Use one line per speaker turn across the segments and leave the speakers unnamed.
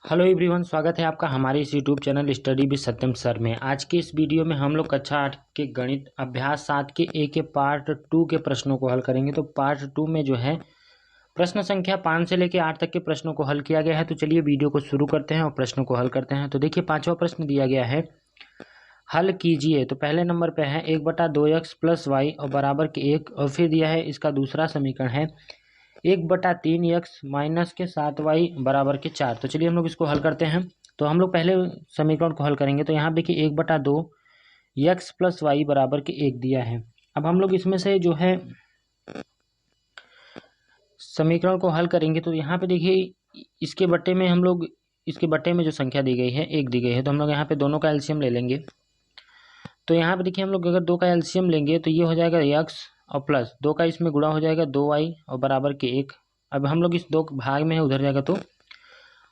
Hello everyone, स्वागत है आपका हमारे इस YouTube channel study with Satyam sir में। आज के इस वीडियो में हम लोग कक्षा 8 के गणित अभ्यास 7 के ए के पार्ट 2 के प्रश्नों को हल करेंगे। तो पार्ट 2 में जो है प्रश्न संख्या 5 से लेकर 8 तक के प्रश्नों को हल किया गया है। तो चलिए वीडियो को शुरू करते हैं और प्रश्नों को हल करते हैं। तो देखिए, 5वां प्रश्न दिया गया है, हल कीजिए। तो पहले नंबर पे है 1/2x प्लस वाई और बराबर के 1, और फिर दिया है इसका दूसरा समीकरण है 1/3x माइनस के 7y बराबर के 4। तो चलिए हम लोग इसको हल करते हैं। तो हम लोग पहले समीकरण को हल करेंगे। तो यहाँ देखिए 1/2x प्लस वाई बराबर के 1 दिया है। अब हम लोग इसमें से जो है समीकरण को हल करेंगे। तो यहाँ पे देखिए इसके बट्टे में हम लोग इसके बट्टे में जो संख्या दी गई है 1 दी गई है, तो हम लोग यहाँ पे दोनों का एलसीएम ले लेंगे। तो यहाँ पे देखिए हम लोग अगर 2 का एलसीएम लेंगे तो ये हो जाएगा x और प्लस 2 का इसमें गुणा हो जाएगा 2y और बराबर के 1। अब हम लोग इस 2 भाग में है, उधर जाएगा तो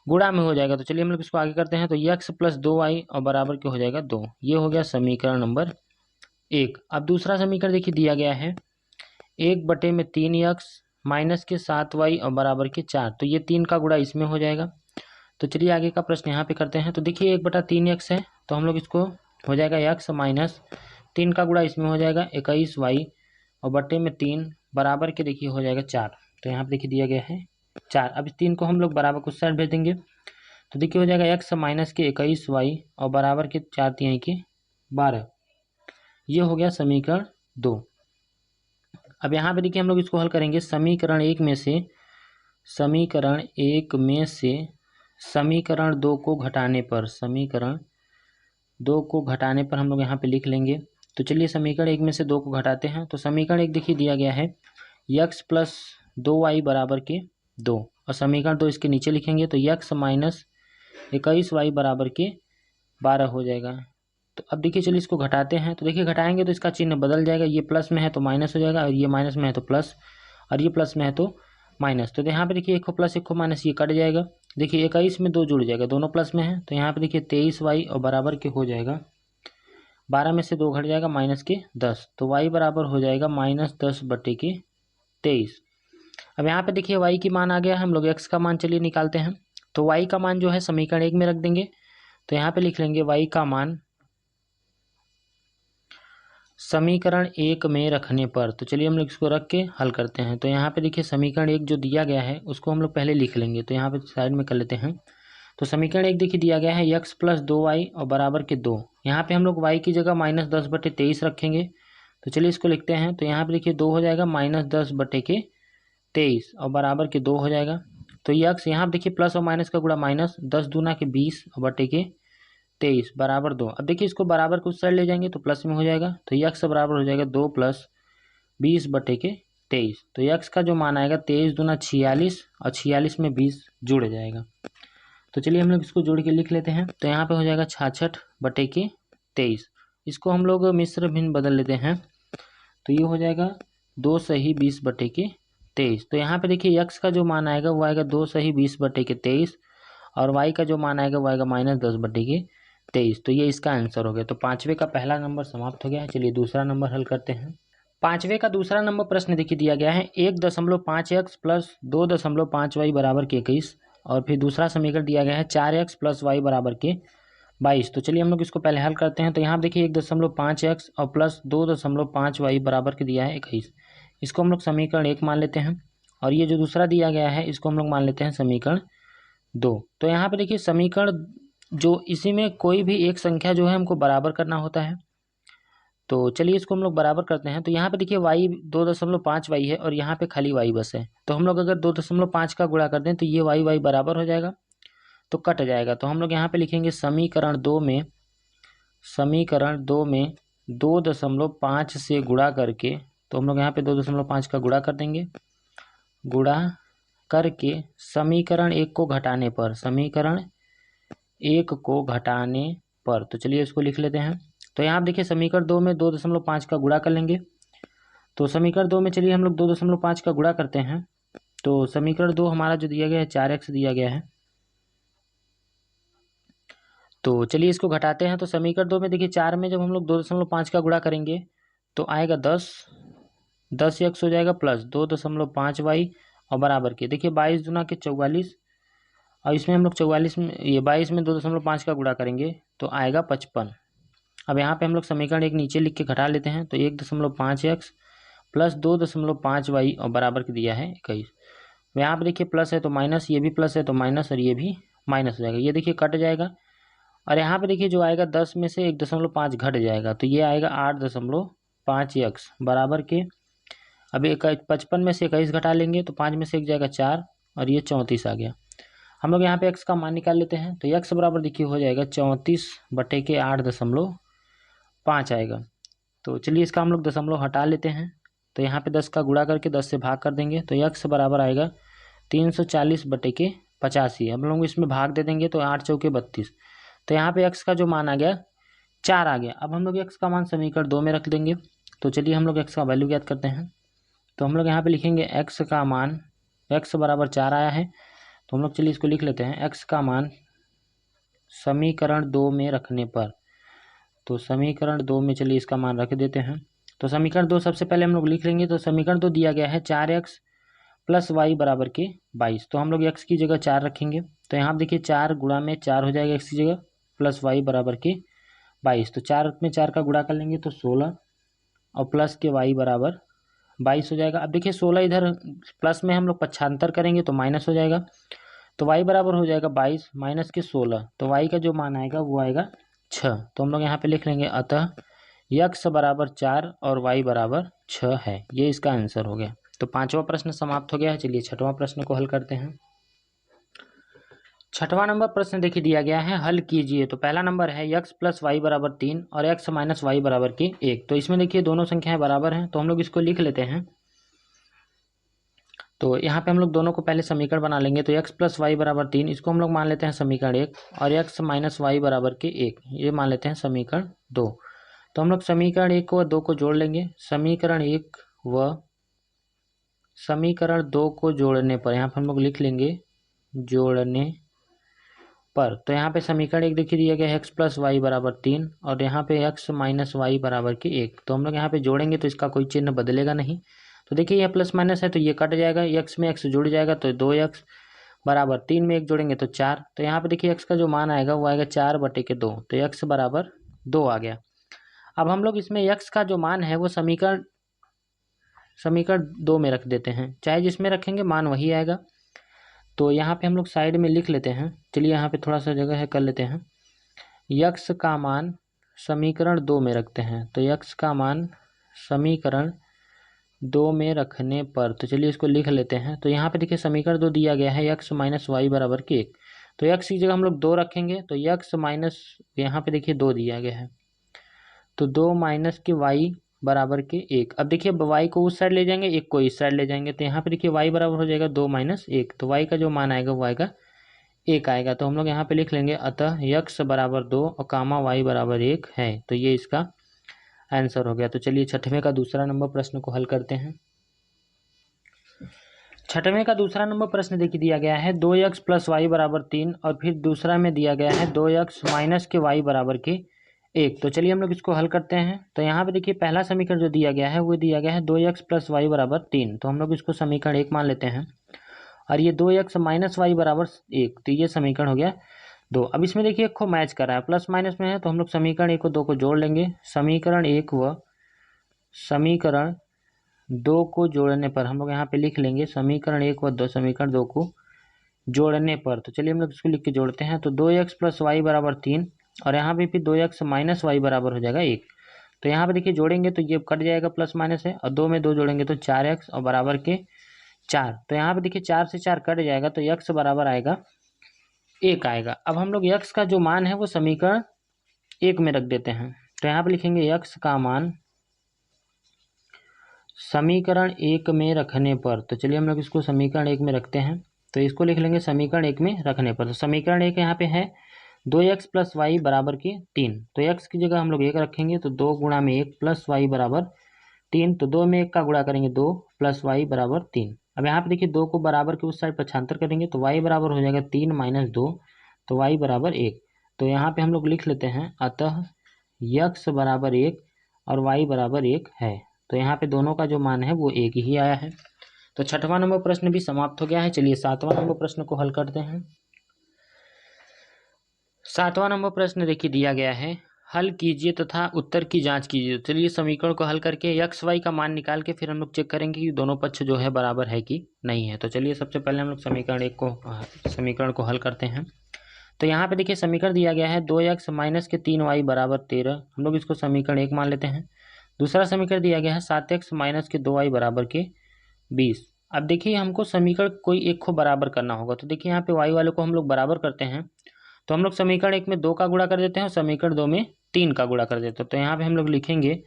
गुणा में हो जाएगा। तो चलिए हम लोग इसको आगे करते हैं। तो x प्लस 2y और बराबर के हो जाएगा 2। ये हो गया समीकरण नंबर 1। अब दूसरा समीकरण देखिए दिया गया है 1/3x माइनस के 7y और बराबर के 4। तो ये 3 का गुणा इसमें हो जाएगा। तो चलिए आगे का प्रश्न यहाँ पे करते हैं। तो देखिए 1/3x है, तो हम लोग इसको हो जाएगा x माइनस 3 का गुणा इसमें हो जाएगा 21y और बट्टे में 3 बराबर के देखिए हो जाएगा 4। तो यहाँ पे देखिए दिया गया है 4। अब इस 3 को हम लोग बराबर को उस साइड भेज देंगे। तो देखिए हो जाएगा x माइनस के 21y और बराबर के 4 3 के 12। ये हो गया समीकरण 2। अब यहाँ पे देखिए हम लोग इसको हल करेंगे। समीकरण 1 में से समीकरण 2 को घटाने पर हम लोग यहाँ पे लिख लेंगे। तो चलिए समीकरण 1 में से 2 को घटाते हैं। तो समीकरण 1 देखिए दिया गया है x प्लस 2y बराबर के 2, और समीकरण 2 इसके नीचे लिखेंगे। तो x माइनस 21y बराबर के 12 हो जाएगा। तो अब देखिए चलिए इसको घटाते हैं। तो देखिए घटाएंगे तो इसका चिन्ह बदल जाएगा, ये प्लस में है तो माइनस हो जाएगा, और ये माइनस में है तो प्लस, और ये प्लस में है तो माइनस। तो यहाँ पे देखिए 1 को प्लस 1 को माइनस, ये कट जाएगा। देखिए 21 में 2 जुड़ जाएगा, दोनों प्लस में है। तो यहाँ पे देखिए 23y और बराबर के हो जाएगा 12 में से 2 घट जाएगा माइनस के 10। तो y बराबर हो जाएगा -10/23। अब यहाँ पे देखिए y की मान आ गया है, हम लोग x का मान चलिए निकालते हैं। तो y का मान जो है समीकरण 1 में रख देंगे। तो यहाँ पे लिख लेंगे y का मान समीकरण 1 में रखने पर। तो चलिए हम लोग इसको रख के हल करते हैं। तो यहाँ पे देखिए समीकरण 1 जो दिया गया है उसको हम लोग पहले लिख लेंगे। तो यहाँ पे साइड में कर लेते हैं। तो समीकरण 1 देखिए दिया गया है x प्लस 2y और बराबर के 2। यहाँ पे हम लोग y की जगह -10/23 रखेंगे। तो चलिए इसको लिखते हैं। तो यहाँ पे देखिए 2 हो जाएगा -10/23 और बराबर के 2 हो जाएगा। तो ये x यहाँ देखिए प्लस और माइनस का गुणा माइनस 10 दूना के 20 और बटे के 23 बराबर 2। अब देखिए इसको बराबर को उस साइड ले जाएंगे तो प्लस में हो जाएगा। तो x बराबर हो जाएगा 2 + 20/23। तो x का जो मान आएगा 23 दूना 46 और 46 में 20 जुड़ जाएगा। तो चलिए हम लोग इसको जोड़ के लिख लेते हैं। तो यहाँ पे हो जाएगा 66/23। इसको हम लोग मिश्र भिन्न बदल लेते हैं। तो ये हो जाएगा 2 सही 20/23। तो यहाँ पे देखिए x का जो मान आएगा वो आएगा 2 सही 20/23, और y का जो मान आएगा वो आएगा -10/23। तो ये इसका आंसर हो गया। तो 5वें का पहला नंबर समाप्त हो गया है। चलिए दूसरा नंबर हल करते हैं। 5वें का दूसरा नंबर प्रश्न देखिए दिया गया है 1.5x प्लस 2.5y बराबर के 21, और फिर दूसरा समीकरण दिया गया है 4x प्लस y बराबर के 22। तो चलिए हम लोग इसको पहले हल करते हैं। तो यहाँ देखिए 1.5x और प्लस 2.5y बराबर के दिया है 21। इसको हम लोग समीकरण 1 मान लेते हैं, और ये जो दूसरा दिया गया है इसको हम लोग मान लेते हैं समीकरण 2। तो यहाँ पे देखिए समीकरण जो इसी में कोई भी एक संख्या जो है हमको बराबर करना होता है। तो चलिए इसको हम लोग बराबर करते हैं। तो यहाँ पे देखिए y 2.5y है और यहाँ पे खाली y बस है। तो हम लोग अगर 2.5 का गुणा कर दें तो ये y बराबर हो जाएगा, तो कट जाएगा। तो हम लोग यहाँ पे लिखेंगे समीकरण 2 में 2.5 से गुणा करके। तो हम लोग यहाँ पे 2.5 का गुणा कर देंगे। गुणा करके समीकरण 1 को घटाने पर तो चलिए इसको लिख लेते हैं। तो यहाँ देखिए समीकरण 2 में 2.5 का गुणा कर लेंगे। तो समीकरण 2 में चलिए हम लोग 2.5 का गुणा करते हैं। तो समीकरण 2 हमारा जो दिया गया है 4x दिया गया है। तो चलिए इसको घटाते हैं। तो समीकरण 2 में देखिए 4 में जब हम लोग 2.5 का गुणा करेंगे तो आएगा 10x हो जाएगा प्लस 2.5y और बराबर के देखिए 22 दूना के 44 और इसमें हम लोग 44 में ये 22 में 2.5 का गुणा करेंगे तो आएगा 55। अब यहाँ पे हम लोग समीकरण एक नीचे लिख के घटा लेते हैं, तो 1.5x प्लस 2.5y और बराबर के दिया है 21। यहाँ पे देखिए प्लस है तो माइनस, ये भी प्लस है तो माइनस, और ये भी माइनस हो जाएगा, ये देखिए कट जाएगा। और यहाँ पे देखिए जो आएगा 10 में से 1.5 घट जाएगा, तो ये आएगा 8.5x बराबर के। अब 55 में से 21 घटा लेंगे तो 5 में से 1 जाएगा 4, और ये 34 आ गया। हम लोग यहाँ पे x का मान निकाल लेते हैं, तो x बराबर देखिए हो जाएगा 34/8.5 आएगा। तो चलिए इसका हम लोग दशमलव हटा लेते हैं, तो यहाँ पे 10 का गुणा करके 10 से भाग कर देंगे, तो x बराबर आएगा 340/85। हम लोग इसमें भाग दे देंगे तो 8 चौके 32, तो यहाँ पे x का जो मान आ गया 4 आ गया। अब हम लोग x का मान समीकरण 2 में रख देंगे, तो चलिए हम लोग x का वैल्यू ज्ञात करते हैं। तो हम लोग यहाँ पे लिखेंगे x का मान, x बराबर 4 आया है, तो हम लोग चलिए इसको लिख लेते हैं। x का मान समीकरण 2 में रखने पर, तो समीकरण 2 में चलिए इसका मान रख देते हैं। तो समीकरण 2 सबसे पहले हम लोग लिख लेंगे, तो समीकरण 2 दिया गया है 4x प्लस वाई बराबर के 22, तो हम लोग x की जगह 4 रखेंगे, तो यहाँ पर देखिए 4 गुणा में 4 हो जाएगा x की जगह, प्लस वाई बराबर के 22, तो 4 में 4 का गुणा कर लेंगे तो 16, और प्लस के y बराबर 22 हो जाएगा। अब देखिए 16 इधर प्लस में हम लोग पक्षांतर करेंगे तो माइनस हो जाएगा, तो y बराबर हो जाएगा 22 माइनस के 16, तो y का जो मान आएगा वो आएगा 6। तो हम लोग यहाँ पे लिख लेंगे अतः x बराबर 4 और y बराबर 6 है, ये इसका आंसर हो गया। तो 5वां प्रश्न समाप्त हो गया है। चलिए 6वां प्रश्न को हल करते हैं। 6वां नंबर प्रश्न देखिए दिया गया है, हल कीजिए। तो पहला नंबर है x प्लस वाई बराबर 3 और x माइनस वाई बराबर के 1। तो इसमें देखिए दोनों संख्याएं बराबर हैं, तो हम लोग इसको लिख लेते हैं। तो यहाँ पे हम लोग दोनों को पहले समीकरण बना लेंगे, तो x प्लस वाई बराबर 3 इसको हम लोग मान लेते हैं समीकरण 1, और x माइनस वाई बराबर के 1 ये मान लेते हैं समीकरण 2। तो हम लोग समीकरण 1 व 2 को जोड़ लेंगे। समीकरण 1 व समीकरण 2 को जोड़ने पर यहाँ पर हम लोग लिख लेंगे जोड़ने पर, तो यहाँ पे समीकरण 1 देखिए दिया गया है x प्लस वाई बराबर 3 और यहाँ पे x माइनस वाई बराबर के 1। तो हम लोग यहाँ पे जोड़ेंगे तो इसका कोई चिन्ह बदलेगा नहीं। तो देखिए यह प्लस माइनस है तो ये कट जाएगा, x में x जुड़ जाएगा, तो 2x बराबर 3 में 1 जोड़ेंगे तो 4। तो यहाँ पे देखिए x का जो मान आएगा वो आएगा 4/2, तो x बराबर 2 आ गया। अब हम लोग इसमें x का जो मान है वो समीकरण 2 में रख देते हैं, चाहे जिसमें रखेंगे मान वही आएगा। तो यहाँ पे हम लोग साइड में लिख लेते हैं। चलिए यहाँ पे थोड़ा सा जगह है कर लेते हैं। x का मान समीकरण 2 में रखते हैं, तो x का मान समीकरण 2 में रखने पर, तो चलिए इसको लिख लेते हैं। तो यहाँ पे देखिए समीकरण 2 दिया गया है x माइनस वाई बराबर के 1, तो x की जगह हम लोग 2 रखेंगे, तो x माइनस यहाँ पे देखिए 2 दिया गया है, तो 2 माइनस के y बराबर के 1। अब देखिए y को उस साइड ले जाएंगे, 1 को इस साइड ले जाएंगे, तो यहाँ पे देखिए y बराबर हो जाएगा 2 माइनस 1, तो y का जो मान आएगा वो आएगा 1 आएगा। तो हम लोग यहाँ पे लिख लेंगे अतः x बराबर 2 और कामा y बराबर 1 है, तो ये इसका आंसर हो गया। तो चलिए 6वें का दूसरा नंबर प्रश्न को हल करते हैं। 6वें का दूसरा नंबर प्रश्न देखिए दिया गया है 2x प्लस वाई बराबर 3 और फिर दूसरा में दिया गया है 2x माइनस के वाई बराबर के 1। तो चलिए हम लोग इसको हल करते हैं। तो यहाँ पे देखिए पहला समीकरण जो दिया गया है वो दिया गया है 2x प्लस वाई बराबर 3, तो हम लोग इसको समीकरण 1 मान लेते हैं, और ये 2x माइनस वाई बराबर 1, तो ये समीकरण हो गया 2। अब इसमें देखिए एक को मैच कर रहा है, प्लस माइनस में है, तो हम लोग समीकरण 1 को 2 को जोड़ लेंगे। समीकरण 1 व समीकरण 2 को जोड़ने पर हम लोग यहाँ पे लिख लेंगे समीकरण 1 व 2 समीकरण 2 को जोड़ने पर, तो चलिए हम लोग इसको लिख के जोड़ते हैं। तो 2x प्लस वाई बराबर 3 और यहाँ पे फिर 2x माइनस वाई बराबर हो जाएगा 1। तो यहाँ पे देखिए जोड़ेंगे तो ये कट जाएगा, प्लस माइनस है, और 2 में 2 जोड़ेंगे तो 4x और बराबर के 4। तो यहाँ पे देखिए 4 से 4 कट जाएगा, तो x बराबर आएगा 1 आएगा। अब हम लोग x का जो मान है वो समीकरण 1 में रख देते हैं। तो यहाँ पे लिखेंगे x का मान समीकरण 1 में रखने पर, तो चलिए हम लोग इसको समीकरण 1 में रखते हैं। तो इसको लिख लेंगे समीकरण 1 में रखने पर। तो समीकरण 1 यहाँ पे है 2x प्लस वाई बराबर के 3, तो x की जगह हम लोग 1 रखेंगे, तो 2 गुणा में 1 प्लस वाई बराबर 3, तो 2 में 1 का गुणा करेंगे 2 प्लस वाई बराबर 3। अब यहाँ पे देखिए 2 को बराबर के उस साइड पक्षांतर करेंगे, तो y बराबर हो जाएगा 3 माइनस 2, तो y बराबर 1। तो यहाँ पे हम लोग लिख लेते हैं अतः x बराबर 1 और y बराबर 1 है। तो यहाँ पे दोनों का जो मान है वो 1 ही आया है। तो 6वां नंबर प्रश्न भी समाप्त हो गया है। चलिए 7वां नंबर प्रश्न को हल करते हैं। 7वां नंबर प्रश्न देखिए दिया गया है, हल कीजिए तथा उत्तर की जांच कीजिए। चलिए समीकरण को हल करके एक्स वाई का मान निकाल के फिर हम लोग चेक करेंगे कि दोनों पक्ष जो है बराबर है कि नहीं है। तो चलिए सबसे पहले हम लोग समीकरण को हल करते हैं। तो यहाँ पे देखिए समीकरण दिया गया है 2x माइनस के 3y बराबर 13। हम लोग इसको समीकरण 1 मान लेते हैं। दूसरा समीकरण दिया गया है 7x माइनस के 2y बराबर के 20। अब देखिए हमको समीकरण कोई एक को बराबर करना होगा। तो देखिए यहाँ पे y वाले को हम लोग बराबर करते हैं, तो हम लोग समीकरण 1 में 2 का गुणा कर देते हैं और समीकरण 2 में 3 का गुणा कर देते हैं। तो यहाँ पे हम लोग लिखेंगे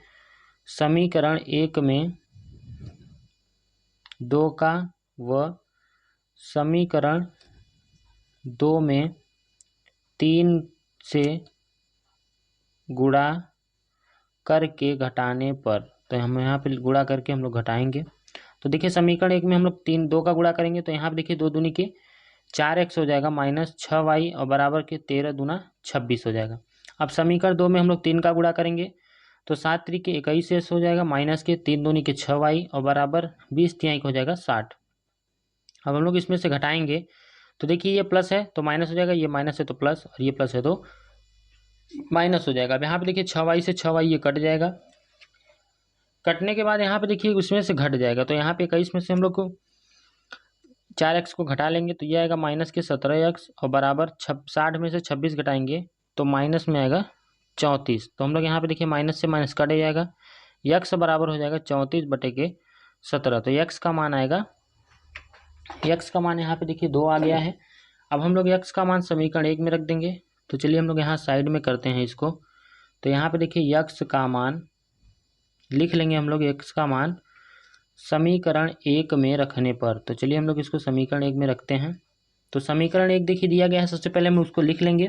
समीकरण 1 में 2 का व समीकरण 2 में 3 से गुणा करके घटाने पर, तो हम यहाँ पे गुणा करके हम लोग घटाएंगे। तो देखिए समीकरण 1 में हम लोग 2 का गुणा करेंगे, तो यहाँ पे देखिए 2 दूनी के 4x हो जाएगा माइनस 6y और बराबर के 13 दूना 26 हो जाएगा। अब समीकरण 2 में हम लोग 3 का गुणा करेंगे, तो 7 3 के 21 हो जाएगा माइनस के 3 दूनी के 6y और बराबर 20 3 हो जाएगा 60। अब हम लोग इसमें से घटाएंगे, तो देखिए ये प्लस है तो माइनस हो जाएगा, ये माइनस है तो प्लस, और ये प्लस है तो माइनस हो जाएगा। अब यहाँ पे देखिए 6y से 6y ये कट जाएगा। कटने के बाद यहाँ पे देखिए उसमें से घट जाएगा, तो यहाँ पे 21 में से हम लोग को 4x को घटा लेंगे, तो ये आएगा माइनस के 17x और बराबर 60 में से 26 घटाएंगे तो माइनस में आएगा 34। तो हम लोग यहाँ पे देखिए माइनस से माइनस कट जाएगा, x बराबर हो जाएगा 34 बटे के 17। तो x का मान आएगा, x का मान यहाँ पे देखिए 2 आ गया है। अब हम लोग x का मान समीकरण 1 में रख देंगे। तो चलिए हम लोग यहाँ साइड में करते हैं इसको। तो यहाँ पे देखिए x का मान लिख लेंगे हम लोग, x का मान समीकरण 1 में रखने पर। तो चलिए हम लोग इसको समीकरण 1 में रखते हैं। तो समीकरण 1 देखिए दिया गया है, सबसे पहले हम उसको लिख लेंगे।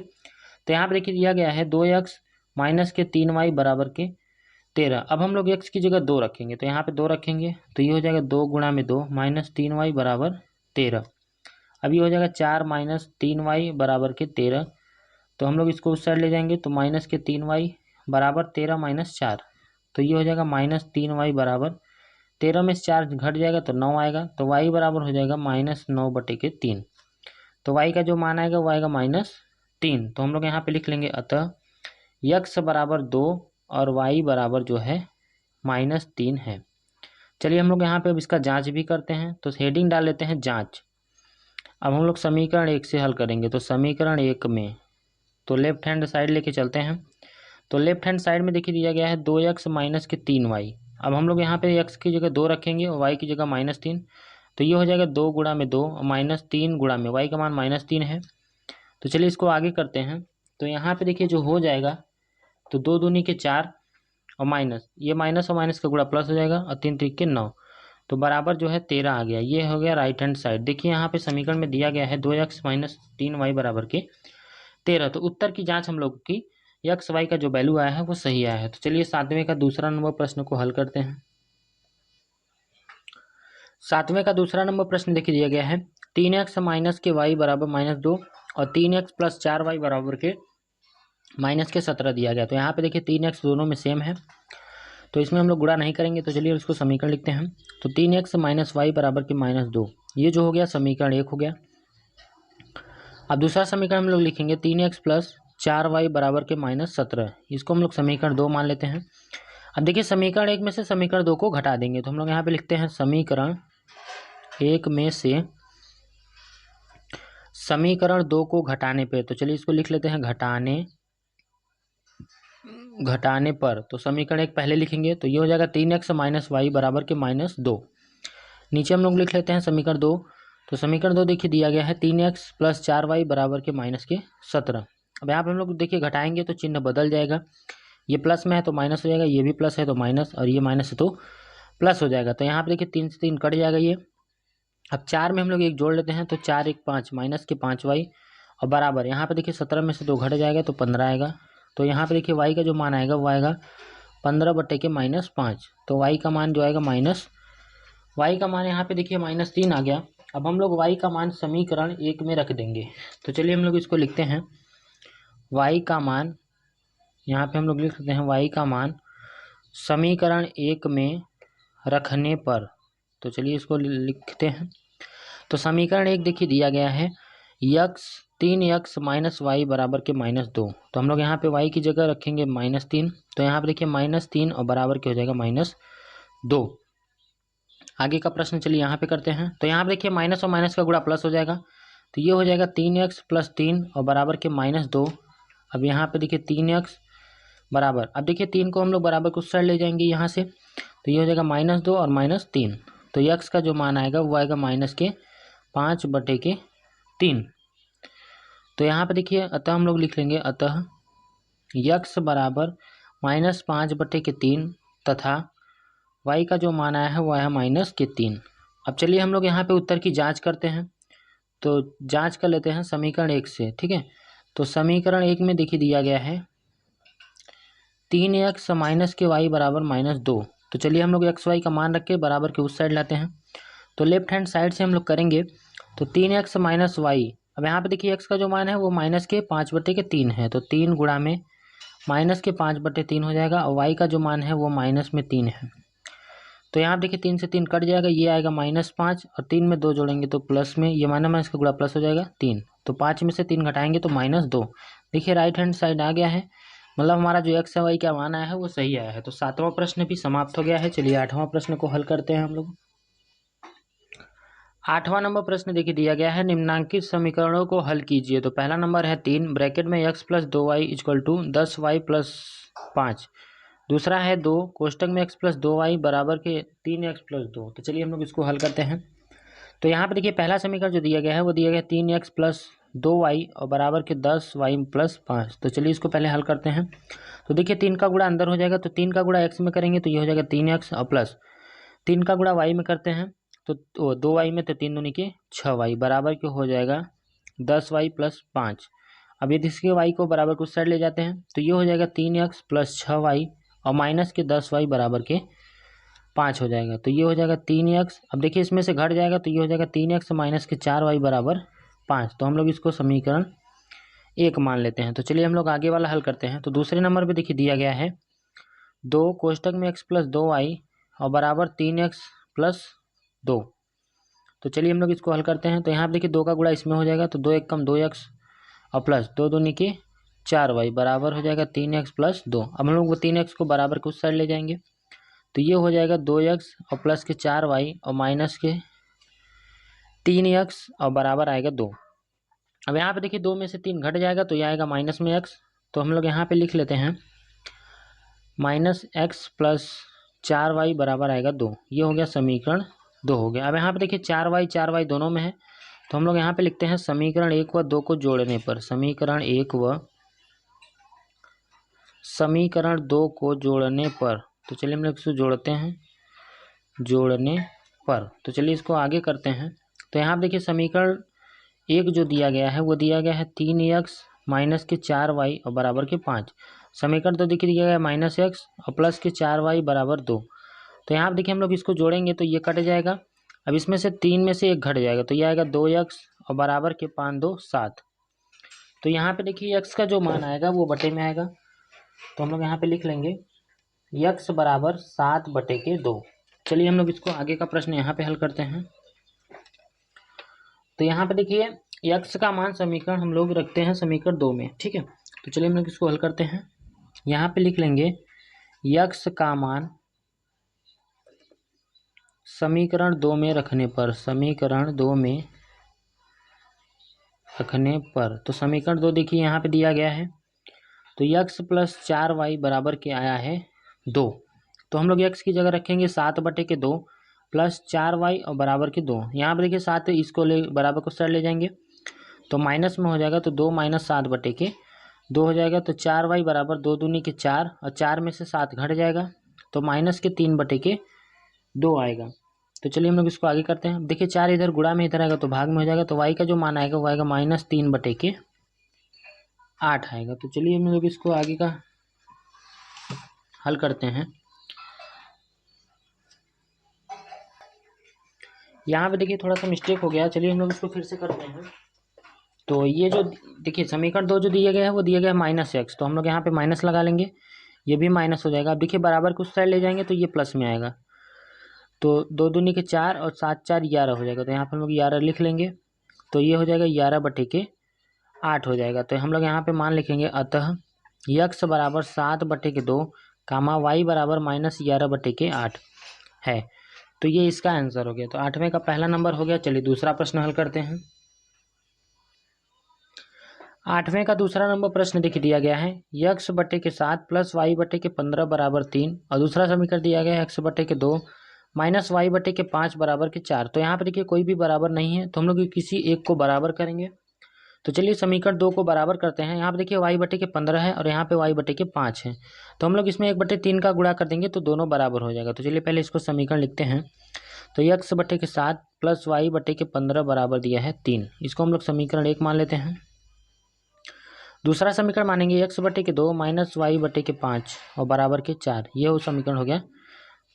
तो यहाँ पे देखिए दिया गया है 2x माइनस के 3y बराबर के 13। अब हम लोग x की जगह 2 रखेंगे, तो यहाँ पे 2 रखेंगे तो ये हो जाएगा 2 गुणा में 2 माइनस 3y बराबर 13। अब ये हो जाएगा 4 माइनस 3y बराबर के 13। तो हम लोग इसको उस साइड ले जाएंगे, तो माइनस के 3y बराबर 13 माइनस 4, तो ये हो जाएगा माइनस 3y बराबर 13 में से 4 घट जाएगा तो 9 आएगा। तो y बराबर हो जाएगा माइनस 9 बटे के 3। तो y का जो मान आएगा वो आएगा माइनस 3। तो हम लोग यहाँ पे लिख लेंगे अतः x बराबर 2 और y बराबर जो है माइनस 3 है। चलिए हम लोग यहाँ पे अब इसका जांच भी करते हैं। तो हेडिंग डाल लेते हैं जांच। अब हम लोग समीकरण 1 से हल करेंगे। तो समीकरण 1 में तो लेफ्ट हैंड साइड लेके चलते हैं। तो लेफ्ट हैंड साइड में देखिए दिया गया है 2x माइनस के 3y। अब हम लोग यहाँ पे x की जगह 2 रखेंगे और y की जगह माइनस 3। तो ये हो जाएगा 2 गुणा में 2 और माइनस 3 गुणा में y का मान माइनस 3 है। तो चलिए इसको आगे करते हैं। तो यहाँ पे देखिए जो हो जाएगा, तो 2 दूनी के 4 और माइनस, ये माइनस और माइनस का गुणा प्लस हो जाएगा और 3 3 के 9, तो बराबर जो है 13 आ गया। ये हो गया राइट हैंड साइड। देखिए यहाँ पे समीकरण में दिया गया है 2x माइनस 3y बराबर के 13। तो उत्तर की जांच हम लोग की एक्स वाई का जो वैल्यू आया है वो सही आया है। तो चलिए 7वें का दूसरा नंबर प्रश्न को हल करते हैं। 7वें का दूसरा नंबर प्रश्न देखिए दिया गया है 3x माइनस के y बराबर माइनस 2 और 3x प्लस 4y बराबर के माइनस के 17 दिया गया। तो यहाँ पे देखिए 3x दोनों में सेम है, तो इसमें हम लोग गुणा नहीं करेंगे। तो चलिए इसको समीकरण लिखते हैं। तो 3x माइनस वाई बराबर के माइनस 2, ये जो हो गया समीकरण 1 हो गया। अब दूसरा समीकरण हम लोग लिखेंगे 3x प्लस 4y बराबर के माइनस 17, इसको हम लोग समीकरण 2 मान लेते हैं। अब देखिए समीकरण 1 में से समीकरण 2 को घटा देंगे। तो हम लोग यहाँ पे लिखते हैं समीकरण 1 में से समीकरण 2 को घटाने पे। तो चलिए इसको लिख लेते हैं घटाने पर। तो समीकरण 1 पहले लिखेंगे, तो ये हो जाएगा 3x माइनस वाई बराबर के माइनस 2। नीचे हम लोग लिख लेते हैं समीकरण 2। तो समीकरण 2 देखिए दिया गया है 3x प्लस 4y बराबर के माइनस के 17। अब यहाँ पे हम लोग देखिए घटाएंगे तो चिन्ह बदल जाएगा, ये प्लस में है तो माइनस हो जाएगा, ये भी प्लस है तो माइनस, और ये माइनस है तो प्लस हो जाएगा। तो यहाँ पे देखिए 3 से 3 कट जाएगा ये। अब 4 में हम लोग 1 जोड़ लेते हैं, तो 4 1 5 माइनस के 5y और बराबर यहाँ पे देखिए 17 में से 2 घट जाएगा तो 15 आएगा। तो यहाँ पे देखिए y का जो मान आएगा वो आएगा 15 बटे के माइनस 5। तो y का मान जो आएगा y का मान यहाँ पे देखिए माइनस 3 आ गया। अब हम लोग y का मान समीकरण 1 में रख देंगे। तो चलिए हम लोग इसको लिखते हैं y का मान, यहाँ पे हम लोग लिख सकते हैं y का मान समीकरण 1 में रखने पर। तो चलिए इसको लिखते हैं। तो समीकरण 1 देखिए दिया गया है x 3x माइनस वाई बराबर के -2। तो हम लोग यहाँ पे y की जगह रखेंगे -3। तो यहाँ पे देखिए -3 और बराबर के हो जाएगा -2। आगे का प्रश्न चलिए यहाँ पे करते हैं। तो यहाँ पे देखिए माइनस और माइनस का गुणा प्लस हो जाएगा। तो ये हो जाएगा 3x + 3 और बराबर के -2। अब यहाँ पे देखिए 3x बराबर, अब देखिए 3 को हम लोग बराबर को उस साइड ले जाएंगे यहाँ से। तो ये हो जाएगा -2 और -3। तो x का जो मान आएगा वो आएगा -5/3। तो यहाँ पे देखिए अतः हम लोग लिख लेंगे, अतः x बराबर -5/3 तथा y का जो मान आया है वो आया -3। अब चलिए हम लोग यहाँ पे उत्तर की जांच करते हैं। तो जांच कर लेते हैं समीकरण 1 से, ठीक है। तो समीकरण 1 में देखिए दिया गया है 3x माइनस के y बराबर -2। तो चलिए हम लोग एक्स वाई का मान रख के बराबर के उस साइड लाते हैं। तो लेफ्ट हैंड साइड से हम लोग करेंगे। तो 3x माइनस वाई, अब यहाँ पे देखिए x का जो मान है वो -5/3 है। तो 3 गुणा में -5/3 हो जाएगा और y का जो मान है वो -3 है। तो यहाँ देखिए 3 से 3 कट जाएगा, ये आएगा -5 और 3 में 2 जोड़ेंगे तो प्लस में, ये माइनस का गुणा प्लस हो जाएगा 3। तो 5 में से 3 घटाएंगे तो -2। देखिए राइट हैंड साइड आ गया है, मतलब हमारा जो x है y का मान आया है वो सही आया है। तो 7वां प्रश्न भी समाप्त हो गया है। चलिए 8वां प्रश्न को हल करते हैं हम लोग। 8वां नंबर प्रश्न देखिए दिया गया है निम्नांकित समीकरणों को हल कीजिए। तो पहला नंबर है 3 ब्रैकेट में x + 2y = 10y + 5। दूसरा है 2 कोष्टक में x + 2y बराबर के 3x + 2। तो चलिए हम लोग इसको हल करते हैं। तो यहाँ पे देखिए पहला समीकरण जो दिया गया है वो दिया गया 3x + 2y और बराबर के 10y + 5। तो चलिए इसको पहले हल करते हैं। तो देखिए 3 का गुणा अंदर हो जाएगा, तो 3 का गुणा x में करेंगे तो ये हो जाएगा 3x और प्लस 3 का गुणा y में करते हैं तो 2y में, तो 3 दूनी के 6y बराबर के हो जाएगा 10y + 5। अब यदि इसके y को बराबर को उस साइड ले जाते हैं तो ये हो जाएगा 3x + 6y और माइनस के 10y बराबर के 5 हो जाएगा। तो ये हो जाएगा 3x। अब देखिए इसमें से घट जाएगा तो ये हो जाएगा 3x माइनस के 4y बराबर 5। तो हम लोग इसको समीकरण 1 मान लेते हैं। तो चलिए हम लोग आगे वाला हल करते हैं। तो दूसरे नंबर पे देखिए दिया गया है 2 कोष्टक में x + 2y और बराबर 3x + 2। तो चलिए हम लोग इसको हल करते हैं। तो यहाँ पे देखिए 2 का गुणा इसमें हो जाएगा तो 2 × 1 = 2x और प्लस 2 दूनी के 4y बराबर हो जाएगा 3x + 2। अब हम लोग वो 3x को बराबर के उस साइड ले जाएंगे तो ये हो जाएगा 2x और प्लस के 4y और माइनस के 3x और बराबर आएगा 2। अब यहाँ पे देखिए 2 में से 3 घट जाएगा तो ये आएगा माइनस में x। तो हम लोग यहाँ पे लिख लेते हैं -x + 4y बराबर आएगा 2। ये हो गया समीकरण 2 हो गया। अब यहाँ पे देखिए 4y दोनों में है तो हम लोग यहाँ पे लिखते हैं समीकरण 1 व 2 को जोड़ने पर, समीकरण 1 व समीकरण 2 को जोड़ने पर। तो चलिए हम लोग इसको जोड़ते हैं, जोड़ने पर। तो चलिए इसको आगे करते हैं। तो यहाँ पे देखिए समीकरण 1 जो दिया गया है वो दिया गया है 3x माइनस के 4y और बराबर के 5। समीकरण 2 देखिए दिया गया है -x और प्लस के 4y बराबर 2। तो यहाँ पे देखिए हम लोग इसको जोड़ेंगे तो ये कट जाएगा। अब इसमें से 3 में से 1 घट जाएगा तो ये आएगा 2x और बराबर के 5 2 7। तो यहाँ पे देखिए x का जो मान आएगा वो बटे में आएगा। तो हम लोग यहाँ पे लिख लेंगे x बराबर 7/2। चलिए हम लोग इसको आगे का प्रश्न यहाँ पे हल करते हैं। तो यहाँ पे देखिए x का मान समीकरण हम लोग रखते हैं समीकरण 2 में, ठीक है। तो चलिए हम लोग इसको हल करते हैं। यहाँ पे लिख लेंगे x का मान समीकरण 2 में रखने पर, समीकरण 2 में रखने पर। तो समीकरण 2 देखिए यहाँ पे दिया गया है तो x + 4y बराबर के आया है 2। तो हम लोग x की जगह रखेंगे 7/2 प्लस 4y और बराबर के 2। यहाँ पर देखिए 7 इसको ले बराबर को साइड ले जाएंगे तो माइनस में हो जाएगा तो 2 - 7/2 हो जाएगा। तो 4y बराबर 2 दूनी के 4 और 4 में से 7 घट जाएगा तो -3/2 आएगा। तो चलिए हम लोग इसको आगे करते हैं। देखिए 4 इधर गुणा में इधर आएगा तो भाग में हो जाएगा। तो y का जो मान आएगा वो आएगा -3/8 आएगा। तो चलिए हम लोग इसको आगे का हल करते हैं। यहाँ पे देखिए थोड़ा सा मिस्टेक हो गया, चलिए हम लोग इसको फिर से करते हैं। तो ये जो देखिए समीकरण 2 जो दिया गया है वो दिया गया है -x। तो हम लोग यहाँ पे माइनस लगा लेंगे, ये भी माइनस हो जाएगा। अब देखिए बराबर को उस साइड ले जाएंगे तो ये प्लस में आएगा। तो 2 दूनी के 4 और 7 4 11 हो जाएगा। तो यहाँ पर हम लोग 11 लिख लेंगे। तो ये हो जाएगा 11/8। 8 हो जाएगा। तो हम लोग यहाँ पे मान लिखेंगे अतः यक्स बराबर 7/2 कामा वाई बराबर -11/8 है। तो ये इसका आंसर हो गया। तो 8वें का पहला नंबर हो गया। चलिए दूसरा प्रश्न हल करते हैं। 8वें का दूसरा नंबर प्रश्न देखिए दिया गया है x/7 + y/15 बराबर 3 और दूसरा समीकरण दिया गया है x/2 - y/5 बराबर 4। तो यहाँ पे देखिए कोई भी बराबर नहीं है, तो हम लोग किसी एक को बराबर करेंगे। तो चलिए समीकरण 2 को बराबर करते हैं। यहाँ पे देखिए y/15 है और यहाँ पे y/5 है, तो हम लोग इसमें 1/3 का गुणा कर देंगे तो दोनों बराबर हो जाएगा। तो चलिए पहले इसको समीकरण लिखते हैं। तो x/7 + y/15 बराबर दिया है 3। इसको हम लोग समीकरण 1 मान लेते हैं। दूसरा समीकरण मानेंगे x/2 - y/5 और बराबर 4। ये वो समीकरण हो गया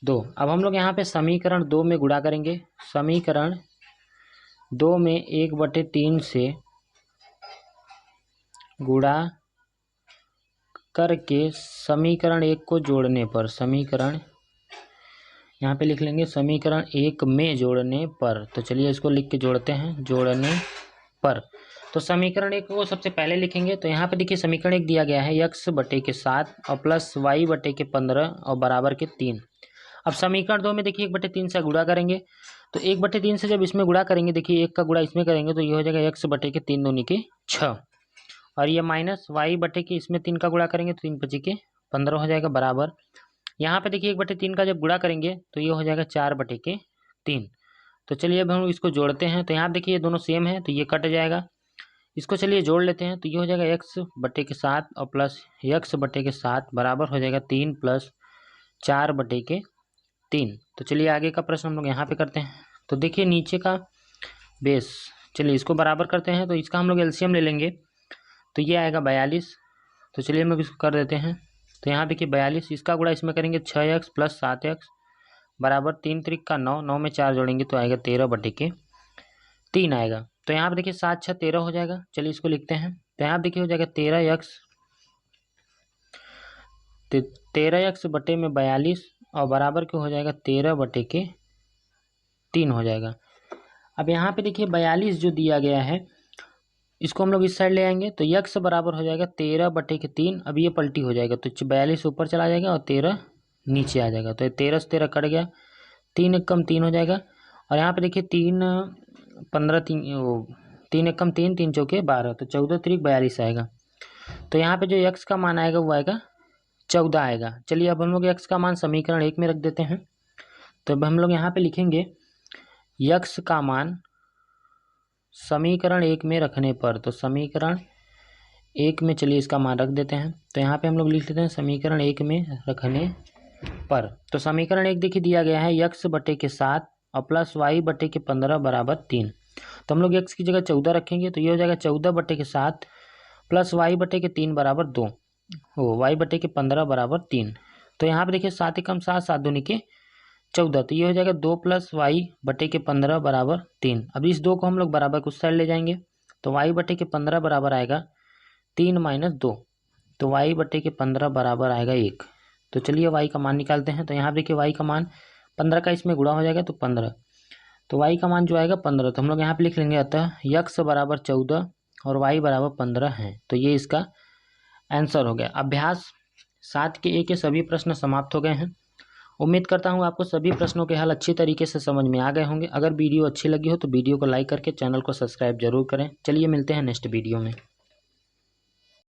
2। अब हम लोग यहाँ पे समीकरण 2 में गुणा करेंगे। समीकरण 2 में 1/3 से गुणा करके समीकरण 1 को जोड़ने पर, समीकरण यहाँ पे लिख लेंगे समीकरण 1 में जोड़ने पर। तो चलिए इसको लिख के जोड़ते हैं, जोड़ने पर। तो समीकरण 1 को सबसे पहले लिखेंगे। तो यहाँ पे देखिए समीकरण 1 दिया गया है x/7 और प्लस y/15 और बराबर 3। अब समीकरण 2 में देखिए 1/3 से गुणा करेंगे। तो 1/3 से जब इसमें गुणा करेंगे, देखिए 1 का गुणा इसमें करेंगे तो ये हो जाएगा x/3 दूनी के 6 और ये माइनस y/, इसमें 3 का गुणा करेंगे तो 3×5 = 15 हो जाएगा बराबर। यहाँ पे देखिए 1/3 का जब गुणा करेंगे तो ये हो जाएगा 4/3। तो चलिए अब हम इसको जोड़ते हैं। तो यहाँ देखिए ये दोनों सेम है तो ये कट जाएगा। इसको चलिए जोड़ लेते हैं। तो ये हो जाएगा x/7 और प्लस x/7 बराबर हो जाएगा 3 + 4/3। तो चलिए आगे का प्रश्न हम लोग यहाँ पे करते हैं। तो देखिए नीचे का बेस, चलिए इसको बराबर करते हैं। तो इसका हम लोग एलसीएम ले लेंगे। तो ये आएगा 42। तो चलिए हम लोग इसको कर देते हैं। तो यहाँ देखिए 42, इसका गुणा इसमें करेंगे 6x + 7x बराबर 3 × 3 = 9, 9 में 4 जोड़ेंगे तो आएगा 13/3 आएगा। तो यहाँ पे देखिए 7 × 6 = 13 हो जाएगा। चलिए इसको लिखते हैं। तो यहाँ देखिए हो जाएगा 13x बटे में 42 और बराबर क्या हो जाएगा 13/3 हो जाएगा। अब यहाँ पे देखिए 42 जो दिया गया है इसको हम लोग इस साइड ले आएंगे। तो x बराबर हो जाएगा 13/3। अब ये पलटी हो जाएगा तो 42 ऊपर चला जाएगा और 13 नीचे आ जाएगा। तो 13 से 13 कट गया, 3 × 1 = 3 हो जाएगा। और यहाँ पे देखिए 3 15 3 3 × 1 = 3, 3 × 4 = 12, तो 14 × 3 = 42 आएगा। तो यहाँ पे जो x का मान आएगा वो आएगा 14 आएगा। चलिए अब हम लोग x का मान समीकरण 1 में रख देते हैं। तो अब हम लोग यहाँ पे लिखेंगे x का मान समीकरण 1 में रखने पर। तो समीकरण 1 में चलिए इसका मान रख देते हैं। तो यहाँ पे हम लोग लिख लेते हैं समीकरण 1 में रखने पर। तो समीकरण 1 देखिए दिया गया है x/7 और प्लस y/15 बराबर 3। तो हम लोग x की जगह 14 रखेंगे तो ये हो जाएगा 14/7 प्लस y/3 बराबर 2 हो y/15 बराबर 3। तो यहाँ पे देखिए 7 × 7 7 दूनी के 14। तो ये हो जाएगा 2 + y/15 बराबर 3। अब इस 2 को हम लोग बराबर उस साइड ले जाएंगे। तो y/15 बराबर आएगा 3 - 2। तो y/15 बराबर आएगा 1। तो चलिए y का मान निकालते हैं। तो यहाँ देखिए y का मान 15 का इसमें गुणा हो जाएगा तो 15। तो y का मान जो आएगा 15। तो हम लोग यहाँ पे लिख लेंगे अतः x बराबर 14 और y बराबर 15 है। तो ये इसका आंसर हो गया। अभ्यास 7 के ए के सभी प्रश्न समाप्त हो गए हैं। उम्मीद करता हूँ आपको सभी प्रश्नों के हल अच्छी तरीके से समझ में आ गए होंगे। अगर वीडियो अच्छी लगी हो तो वीडियो को लाइक करके चैनल को सब्सक्राइब जरूर करें। चलिए मिलते हैं नेक्स्ट वीडियो में।